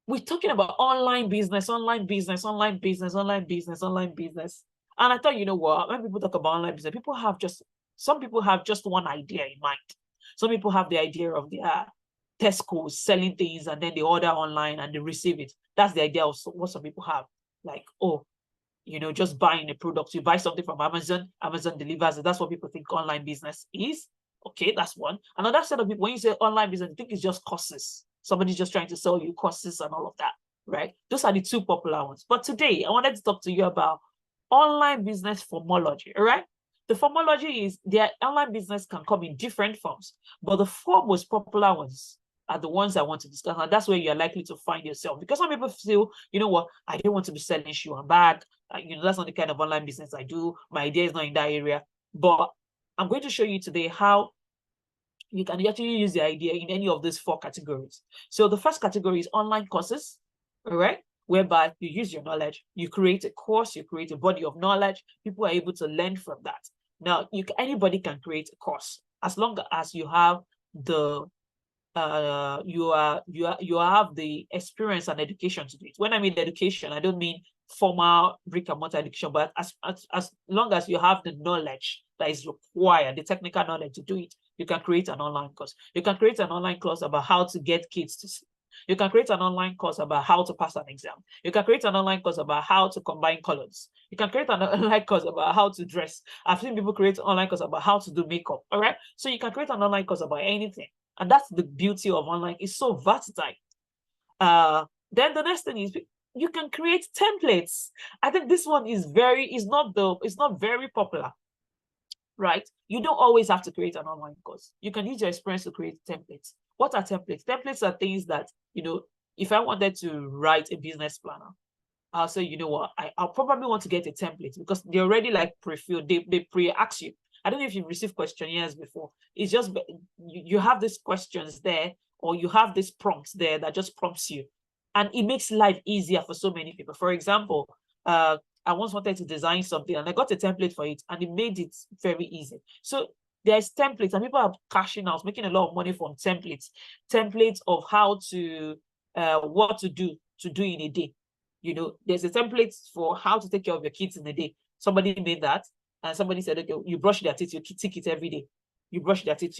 we're talking about online business, online business, online business, online business, online business. And I thought, you know what, when people talk about online business, some people have just one idea in mind. Some people have the idea of their Tesco selling things and then they order online and they receive it. That's the idea of what some people have. Like, oh, just buying a product. You buy something from Amazon, Amazon delivers it. That's what people think online business is. Okay, that's one. Another set of people, when you say online business, you think it's just courses. Somebody's just trying to sell you courses and all of that, right? Those are the two popular ones. But today, I wanted to talk to you about online business formology, all right? The formology is their online business can come in different forms, but the four most popular ones are the ones I want to discuss. And that's where you're likely to find yourself. Because some people feel, you know what, I don't want to be selling shoe and bag. That's not the kind of online business I do. My idea is not in that area. But I'm going to show you today how you can actually use the idea in any of these four categories. So the first category is online courses, all right? Whereby you use your knowledge, you create a course, you create a body of knowledge, people are able to learn from that. Now, anybody can create a course as long as you have the you have the experience and education to do it. When I mean education, I don't mean formal brick and mortar education, but as long as you have the knowledge that is required, the technical knowledge to do it, you can create an online course. You can create an online course about how to get kids to sleep. You can create an online course about how to pass an exam. You can create an online course about how to combine colors. You can create an online course about how to dress. I've seen people create an online course about how to do makeup. All right. So you can create an online course about anything. And that's the beauty of online. It's so versatile. Then the next thing is you can create templates. I think this one is not very popular, right? You don't always have to create an online course. You can use your experience to create templates. What are templates? Templates are things that, if I wanted to write a business planner, I'll say, you know what, I'll probably want to get a template because they already like pre-filled, they pre-ask you. I don't know if you've received questionnaires before. It's just, you have these questions there, or you have this prompts there that just prompts you. And it makes life easier for so many people. For example, I once wanted to design something and I got a template for it and it made it very easy. So there's templates and people are cashing out, making a lot of money from templates of how to, what to do in a day. There's a template for how to take care of your kids in a day. Somebody made that. And somebody said, okay, you brush their teeth, you tick it every day. You brush their teeth,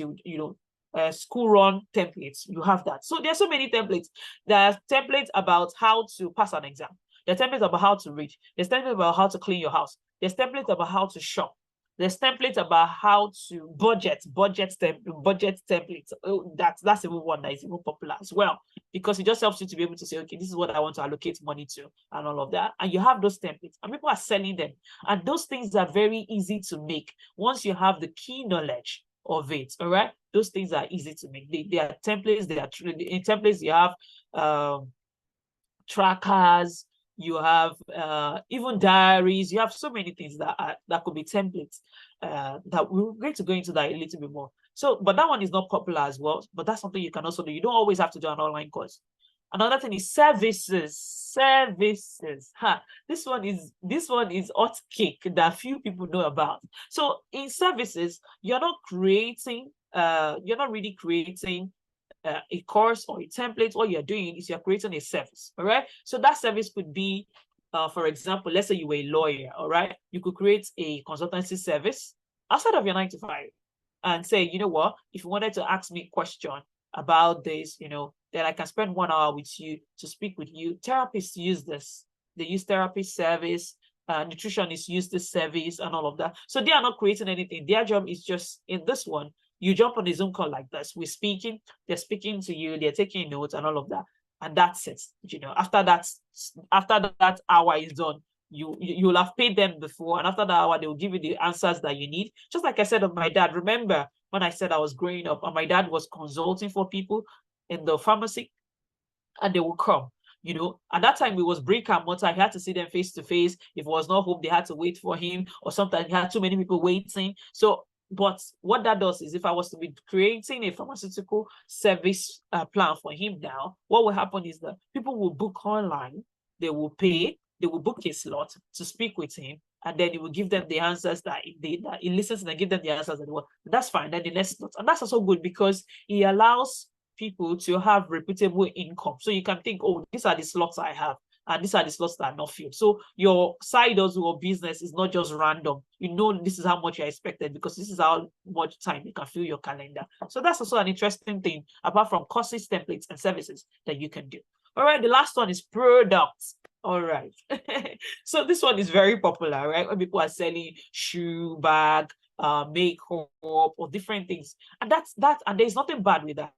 school run templates, you have that. So there's so many templates. There are templates about how to pass an exam. There's templates about how to read. There's templates about how to clean your house. There's templates about how to shop. There's templates about how to budget templates. Oh, that's even one that is even popular as well, because it just helps you to be able to say, okay, this is what I want to allocate money to and all of that. And you have those templates and people are selling them. And those things are very easy to make once you have the key knowledge of it. All right. Those things are easy to make. They are templates. In templates, you have trackers, you have even diaries, you have so many things that could be templates, that we're going to go into that a little bit more. So, but that one is not popular as well, but that's something you can also do. You don't always have to do an online course. Another thing is services. This one is hot cake that few people know about. So in services, you're not really creating a course or a template. What you're doing is you're creating a service. All right. So that service could be, for example, let's say you were a lawyer. All right. You could create a consultancy service outside of your 9 to 5 and say, you know what, if you wanted to ask me a question about this, then I can spend 1 hour with you to speak with you. Therapists use this. They use therapy service. Nutritionists use this service and all of that. So they are not creating anything. Their job is just in this one. You jump on a Zoom call like this. We're speaking. They're speaking to you. They're taking notes and all of that. And that's it. After that hour is done, you'll have paid them before. And after that hour, they will give you the answers that you need. Just like I said of my dad. Remember when I said I was growing up and my dad was consulting for people in the pharmacy, and they will come. At that time it was brick and mortar. He had to see them face to face. If it was not home, they had to wait for him, or sometimes he had too many people waiting. So, but what that does is, if I was to be creating a pharmaceutical service plan for him now, what will happen is that people will book online, they will pay, they will book a slot to speak with him, and then he will give them the answers that he listens and give them the answers that they want. That's fine. Then the next slot, and that's also good because he allows people to have reputable income. So you can think, oh, these are the slots I have, and these are the slots that are not filled. So your side hustle or business is not just random. You know, this is how much you're expected because this is how much time you can fill your calendar. So that's also an interesting thing, apart from courses, templates, and services that you can do. All right, the last one is products. All right. So this one is very popular, right? When people are selling shoe, bag, makeup, or different things. And and there's nothing bad with that.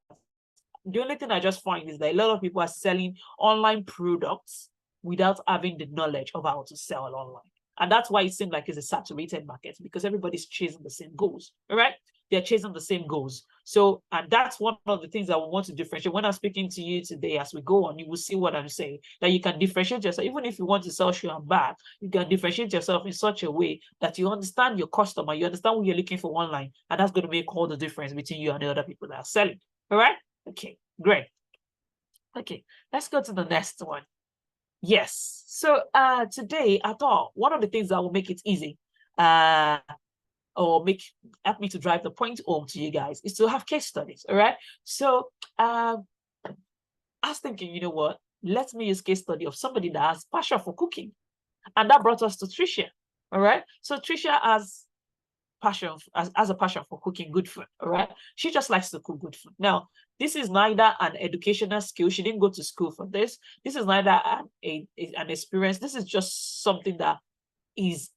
The only thing I just find is that a lot of people are selling online products without having the knowledge of how to sell online. And that's why it seems like it's a saturated market, because everybody's chasing the same goals, all right? They're chasing the same goals. So, and that's one of the things I want to differentiate. When I'm speaking to you today, as we go on, you will see what I'm saying, that you can differentiate yourself. Even if you want to sell shoe and bag, you can differentiate yourself in such a way that you understand your customer, you understand what you're looking for online, and that's going to make all the difference between you and the other people that are selling, all right? Okay, great. Okay, let's go to the next one. Yes. So today I thought one of the things that will make it easy or help me to drive the point home to you guys is to have case studies. All right. So I was thinking, you know what? Let me use case study of somebody that has passion for cooking. And that brought us to Tricia. All right. So Tricia has a passion for cooking good food. All right. She just likes to cook good food. Now, this is neither an educational skill. She didn't go to school for this. This is neither an experience. This is just something that is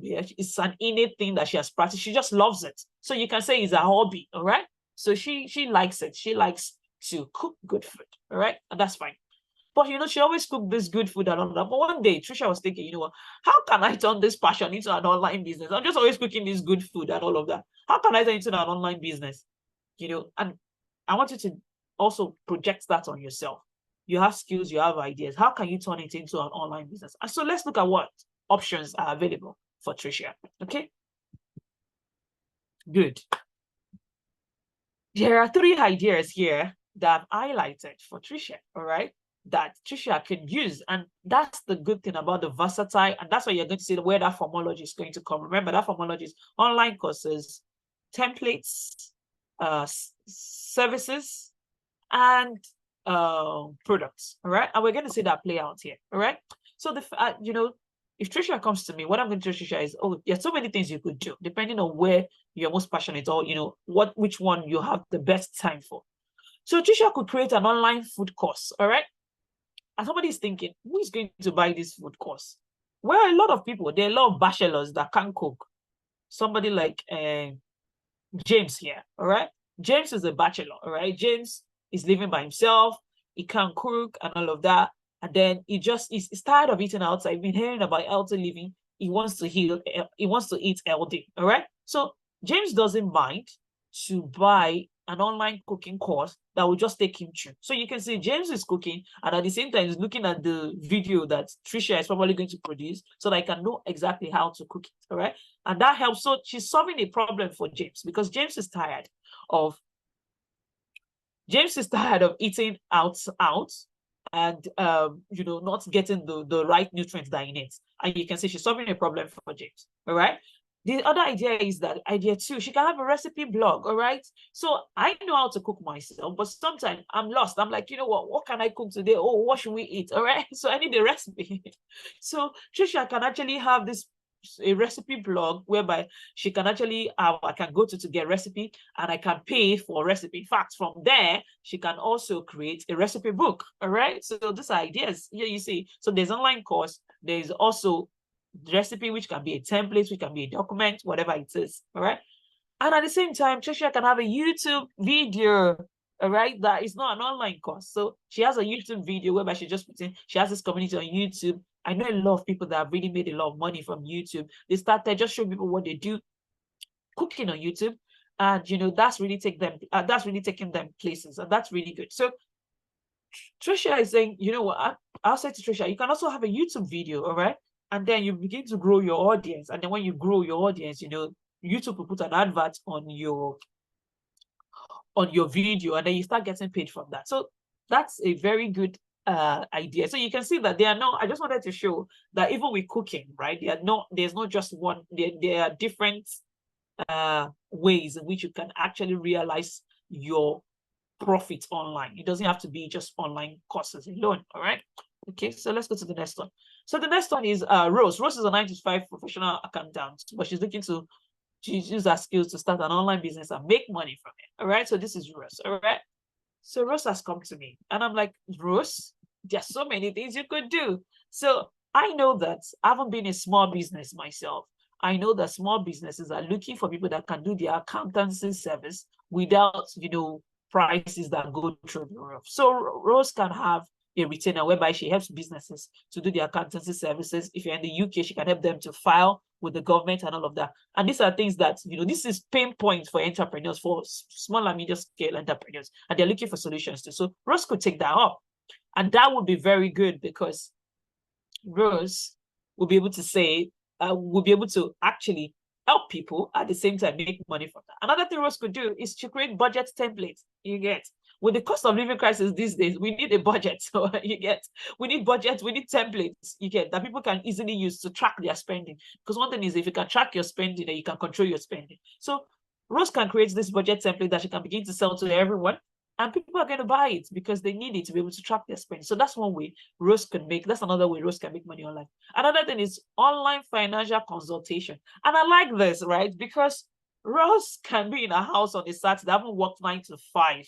it's an innate thing that she has practiced. She just loves it. So you can say it's a hobby. All right. So she likes it. She likes to cook good food. All right. And that's fine. But you know, she always cooked this good food and all that. But one day, Trisha was thinking, you know what, how can I turn this passion into an online business? I'm just always cooking this good food and all of that. How can I turn it into an online business? You know, and I want you to also project that on yourself. You have skills, you have ideas. How can you turn it into an online business? And so let's look at what options are available for Trisha. Okay. Good. There are 3 ideas here that I've highlighted for Trisha. All right. That Trisha can use. And that's the good thing about the versatile. And that's why you're going to see where that Formology is going to come. Remember, that Formology is online courses, templates, services, and products. All right. And we're going to see that play out here. All right. So, you know, if Trisha comes to me, what I'm going to tell Trisha is, oh, there's so many things you could do, depending on where you're most passionate or, you know, which one you have the best time for. So Trisha could create an online food course. All right. And somebody's thinking, who is going to buy this food course? Well, a lot of people, there are a lot of bachelors that can't cook. Somebody like James here, all right? James is a bachelor, all right? James is living by himself. He can't cook and all of that. And then he's tired of eating outside. He's been hearing about healthy living. He wants to eat healthy, all right? So James doesn't mind to buy an online cooking course that will just take him through. So you can see James is cooking and at the same time he's looking at the video that Trisha is probably going to produce so that I can know exactly how to cook it. All right. And that helps. So she's solving a problem for James because James is tired of eating out and you know, not getting the right nutrients that he needs. And you can see she's solving a problem for James. All right. The other idea is that idea 2, she can have a recipe blog, all right? So I know how to cook myself, but sometimes I'm lost. I'm like, you know what can I cook today? Oh, what should we eat? All right, so I need a recipe. So Trisha can actually have a recipe blog whereby she can actually, I can go to get recipe and I can pay for recipe. In fact, from there, she can also create a recipe book, all right? So these are ideas, here you see. So there's online course, there's also recipe, which can be a template, which can be a document, whatever it is, all right? And at the same time, Trisha can have a YouTube video, all right, that is not an online course. So she has a YouTube video whereby she just puts in, she has this community on YouTube. I know a lot of people that have really made a lot of money from YouTube. They started just showing people what they do cooking on YouTube, and you know, that's really taking them places, and that's really good. So Trisha is saying, you know what, I'll say to Trisha, you can also have a YouTube video, all right? And then you begin to grow your audience. And then when you grow your audience, you know, YouTube will put an advert on your video, and then you start getting paid from that. So that's a very good idea. So you can see that I just wanted to show that even with cooking, right? There's not just one, there are different ways in which you can actually realize your profit online. It doesn't have to be just online courses alone. All right. Okay, so let's go to the next one. So the next one is Rose. Rose is a 9 to 5 professional accountant, but she's looking to use her skills to start an online business and make money from it. All right. So this is Rose. All right. So Rose has come to me, and I'm like, Rose, there's so many things you could do. So I know that I haven't been in small business myself. I know that small businesses are looking for people that can do their accountancy service without, prices that go through the roof. So Rose can have a retainer whereby she helps businesses to do the accountancy services. If you're in the UK, she can help them to file with the government and all of that. And these are things that, this is pain points for entrepreneurs, for small and medium scale entrepreneurs, and they're looking for solutions to. So Rose could take that up. And that would be very good, because Rose will be able to say, will be able to actually help people at the same time make money from that. Another thing Rose could do is to create budget templates. You get, with the cost of living crisis these days, we need a budget. So we need budgets, we need templates, that people can easily use to track their spending. Because one thing is, if you can track your spending, then you can control your spending. So Rose can create this budget template that she can begin to sell to everyone. And people are going to buy it because they need it to be able to track their spending. So that's one way Rose can make. That's another way Rose can make money online. Another thing is online financial consultation. And I like this, right? Because Rose can be in a house on a Saturday, haven't worked 9 to 5,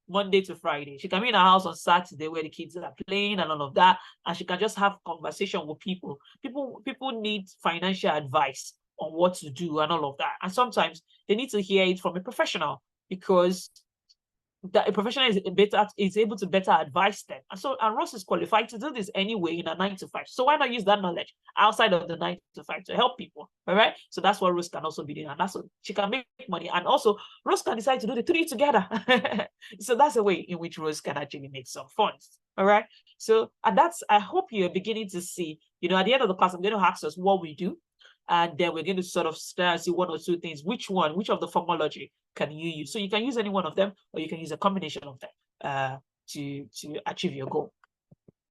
Monday to Friday. She can be in a house on Saturday where the kids are playing and all of that. And she can just have conversation with people. People need financial advice on what to do and all of that. And sometimes they need to hear it from a professional, because that a professional is able to better advise them. And Rose is qualified to do this anyway in a 9 to 5. So why not use that knowledge outside of the 9 to 5 to help people? All right. So that's what Rose can also be doing. And that's what she can make money. And also Rose can decide to do the 3 together. So that's a way in which Rose can actually make some funds. All right. So, and I hope you're beginning to see, at the end of the class, I'm going to ask us what we do. And then we're going to sort of start and see one or two things. Which of the Formology can you use? So you can use any one of them, or you can use a combination of them to achieve your goal.